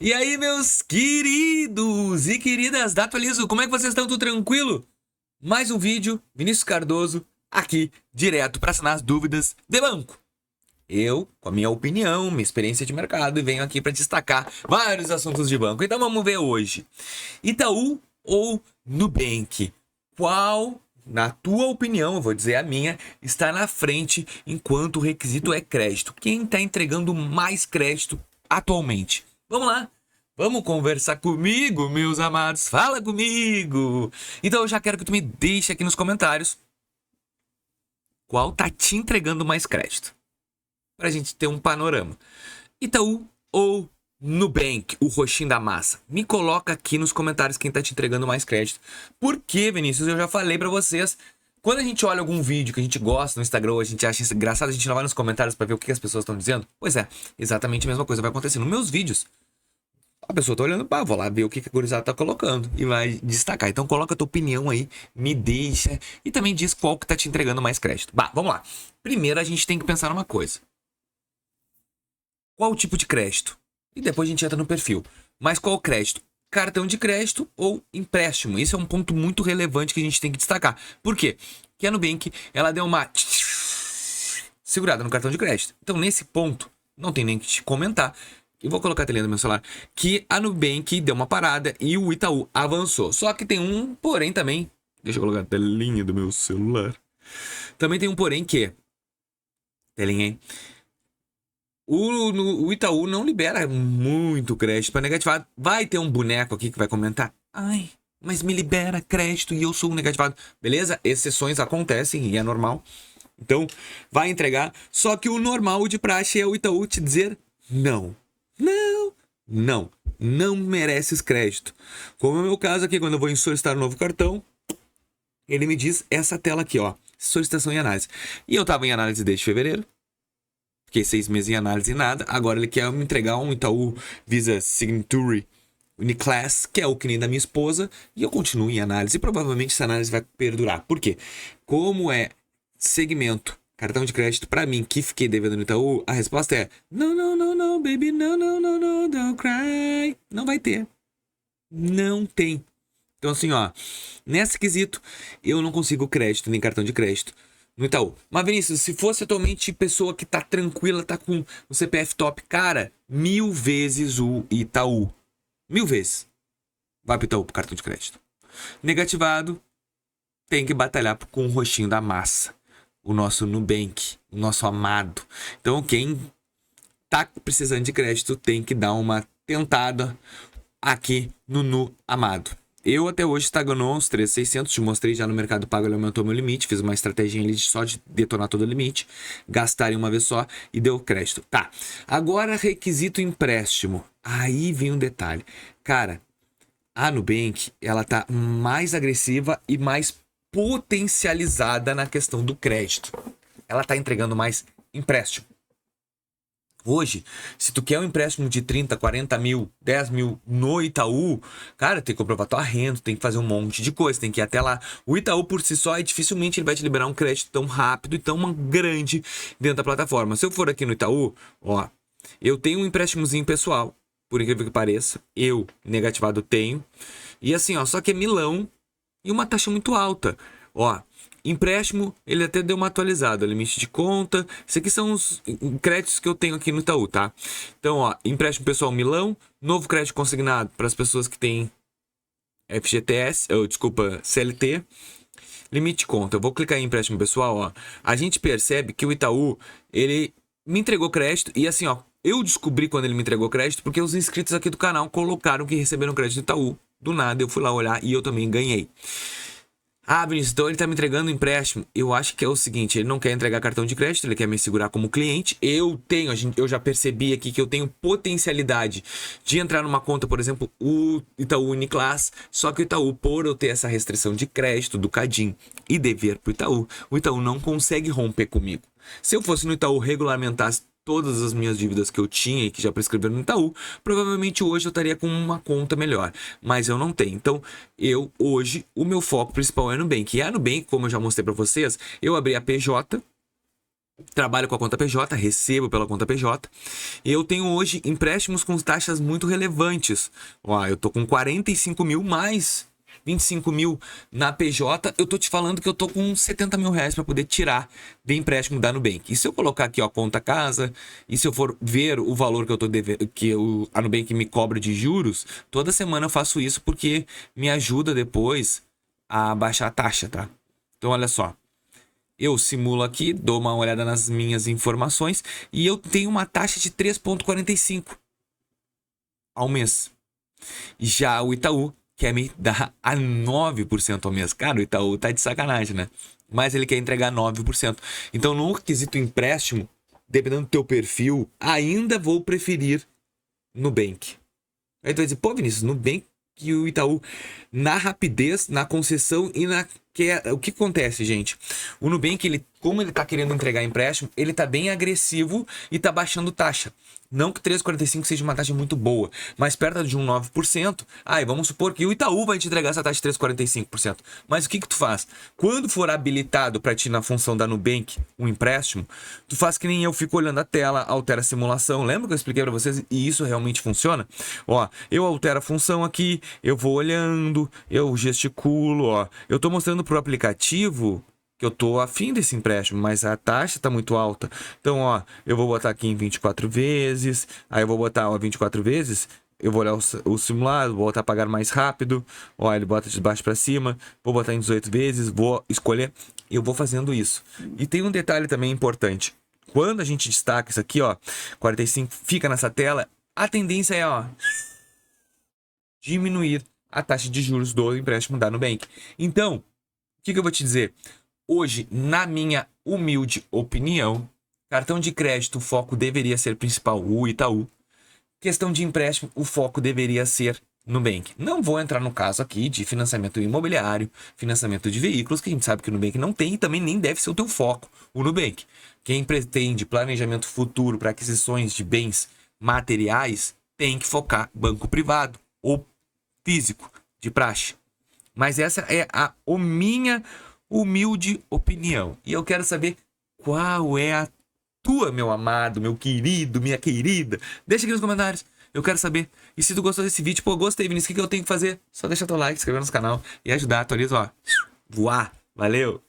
E aí, meus queridos e queridas da Atualizo, como é que vocês estão? Tudo tranquilo? Mais um vídeo, Vinícius Cardoso, aqui, direto para sanar as dúvidas de banco. Eu, com a minha opinião, minha experiência de mercado, e venho aqui para destacar vários assuntos de banco. Então vamos ver hoje. Itaú ou Nubank? Qual, na tua opinião, eu vou dizer a minha, está na frente enquanto o requisito é crédito? Quem está entregando mais crédito atualmente? Vamos lá. Vamos conversar comigo, meus amados. Fala comigo. Então eu já quero que tu me deixe aqui nos comentários qual tá te entregando mais crédito, pra gente ter um panorama. Itaú ou Nubank, o roxinho da massa? Me coloca aqui nos comentários quem tá te entregando mais crédito. Por quê, Vinícius? Eu já falei pra vocês. Quando a gente olha algum vídeo que a gente gosta no Instagram, a gente acha isso engraçado, a gente não vai nos comentários pra ver o que as pessoas estão dizendo? Pois é, exatamente a mesma coisa vai acontecer nos meus vídeos. A pessoa tá olhando, pá, vou lá ver o que a gurizada tá colocando e vai destacar. Então coloca a tua opinião aí, me deixa e também diz qual que tá te entregando mais crédito. Bah, vamos lá. Primeiro a gente tem que pensar numa coisa. Qual o tipo de crédito? E depois a gente entra no perfil. Mas qual o crédito? Cartão de crédito ou empréstimo? Esse é um ponto muito relevante que a gente tem que destacar. Por quê? Porque a Nubank, ela deu uma segurada no cartão de crédito. Então nesse ponto, não tem nem que te comentar. Eu vou colocar a telinha do meu celular, que a Nubank deu uma parada e o Itaú avançou. Só que tem um porém também. Deixa eu colocar a telinha do meu celular. Também tem um porém que... Telinha, hein? O Itaú não libera muito crédito para negativado. Vai ter um boneco aqui que vai comentar. Ai, mas me libera crédito e eu sou um negativado. Beleza? Exceções acontecem e é normal. Então, vai entregar. Só que o normal, o de praxe, é o Itaú te dizer não. Não mereces crédito. Como é o meu caso aqui, quando eu vou solicitar um novo cartão, ele me diz essa tela aqui, ó, solicitação e análise. E eu tava em análise desde fevereiro, fiquei 6 meses em análise e nada. Agora ele quer me entregar um Itaú Visa Signature Uniclass, que é o que nem da minha esposa, e eu continuo em análise. E provavelmente essa análise vai perdurar. Por quê? Como é segmento cartão de crédito pra mim, que fiquei devendo no Itaú, a resposta é não, baby, não, don't cry. Não vai ter. Não tem. Então assim, ó, nesse quesito, eu não consigo crédito, nem cartão de crédito no Itaú. Mas Vinícius, se fosse atualmente pessoa que tá tranquila, tá com o CPF top, cara, 1000 vezes o Itaú. 1000 vezes. Vai pro Itaú pro cartão de crédito. Negativado, tem que batalhar com o roxinho da massa. O nosso Nubank, o nosso amado. Então, quem tá precisando de crédito tem que dar uma tentada aqui no Nu Amado. Eu até hoje estagnou uns 3.600, te mostrei já no Mercado Pago, ele aumentou meu limite, fiz uma estratégia ali só de detonar todo o limite, gastar em uma vez só e deu crédito. Tá, agora requisito empréstimo. Aí vem um detalhe. Cara, a Nubank, ela tá mais agressiva e mais potencializada na questão do crédito. Ela tá entregando mais empréstimo. Hoje, se tu quer um empréstimo de 30, 40 mil, 10 mil no Itaú, cara, tem que comprovar tua renda, tem que fazer um monte de coisa, tem que ir até lá. O Itaú por si só, dificilmente ele vai te liberar um crédito tão rápido e tão grande dentro da plataforma. Se eu for aqui no Itaú, ó, eu tenho um empréstimozinho pessoal, por incrível que pareça, eu, negativado, tenho. E assim, ó, só que é milão e uma taxa muito alta. Ó, empréstimo, ele até deu uma atualizada, limite de conta. Isso aqui são os créditos que eu tenho aqui no Itaú, tá? Então, ó, empréstimo pessoal milão, novo crédito consignado para as pessoas que têm FGTS, desculpa, CLT. Limite de conta, eu vou clicar em empréstimo pessoal, ó. A gente percebe que o Itaú, ele me entregou crédito e assim, ó, eu descobri quando ele me entregou crédito porque os inscritos aqui do canal colocaram que receberam crédito do Itaú. Do nada eu fui lá olhar e eu também ganhei. Ah, Vinícius, então ele tá me entregando um empréstimo. Eu acho que é o seguinte, ele não quer entregar cartão de crédito, ele quer me segurar como cliente. Eu já percebi aqui que eu tenho potencialidade de entrar numa conta, por exemplo, o Itaú Uniclass. Só que o Itaú, por eu ter essa restrição de crédito do Cadim e dever pro Itaú, o Itaú não consegue romper comigo. Se eu fosse no Itaú regulamentasse todas as minhas dívidas que eu tinha e que já prescreveram no Itaú, provavelmente hoje eu estaria com uma conta melhor, mas eu não tenho. Então, hoje, o meu foco principal é no Nubank. E a Nubank, como eu já mostrei para vocês, eu abri a PJ trabalho com a conta PJ, recebo pela conta PJ. Eu tenho hoje empréstimos com taxas muito relevantes. Ó, eu tô com 45 mil mais 25 mil na PJ. Eu tô te falando que eu tô com 70 mil reais para poder tirar de empréstimo da Nubank. E se eu colocar aqui, ó, conta casa, e se eu for ver o valor que eu tô devendo, que a Nubank me cobra de juros, toda semana eu faço isso porque me ajuda depois a baixar a taxa, tá? Então, olha só. Eu simulo aqui, dou uma olhada nas minhas informações e eu tenho uma taxa de 3,45 ao mês. Já o Itaú quer me dar a 9% ao mês. Cara, o Itaú tá de sacanagem, né? Mas ele quer entregar 9%. Então, no quesito empréstimo, dependendo do teu perfil, ainda vou preferir Nubank. Aí tu vai dizer, pô, Vinícius, Nubank e o Itaú, na rapidez, na concessão e na... O que acontece, gente? O Nubank, ele, como ele tá querendo entregar empréstimo, ele tá bem agressivo e tá baixando taxa. Não que 3,45 seja uma taxa muito boa, mas perto de um 9%. Aí vamos supor que o Itaú vai te entregar essa taxa de 3,45%. Mas o que tu faz? Quando for habilitado para ti na função da Nubank um empréstimo, tu faz que nem eu, fico olhando a tela, altera a simulação. Lembra que eu expliquei para vocês e isso realmente funciona? Ó, eu altero a função aqui, eu vou olhando, eu gesticulo, ó. Eu tô mostrando pro aplicativo que eu tô afim desse empréstimo, mas a taxa tá muito alta. Então, ó, eu vou botar aqui em 24 vezes, aí eu vou botar, ó, 24 vezes, eu vou olhar o simulado, vou botar pagar mais rápido, ó, ele bota de baixo para cima, vou botar em 18 vezes, vou escolher, eu vou fazendo isso. E tem um detalhe também importante. Quando a gente destaca isso aqui, ó, 45 fica nessa tela, a tendência é, ó, diminuir a taxa de juros do empréstimo da Nubank. Então, o que eu vou te dizer? Hoje, na minha humilde opinião, cartão de crédito, o foco deveria ser principal, o Itaú. Questão de empréstimo, o foco deveria ser Nubank. Não vou entrar no caso aqui de financiamento imobiliário, financiamento de veículos, que a gente sabe que o Nubank não tem e também nem deve ser o teu foco, o Nubank. Quem pretende planejamento futuro para aquisições de bens materiais tem que focar banco privado ou físico, de praxe. Mas essa é a minha humilde opinião. E eu quero saber qual é a tua, meu amado, meu querido, minha querida. Deixa aqui nos comentários. Eu quero saber. E se tu gostou desse vídeo, pô, gostei, Vinícius, o que eu tenho que fazer? Só deixa teu like, inscrever no canal e ajudar a Atualiza, ó, voar. Valeu!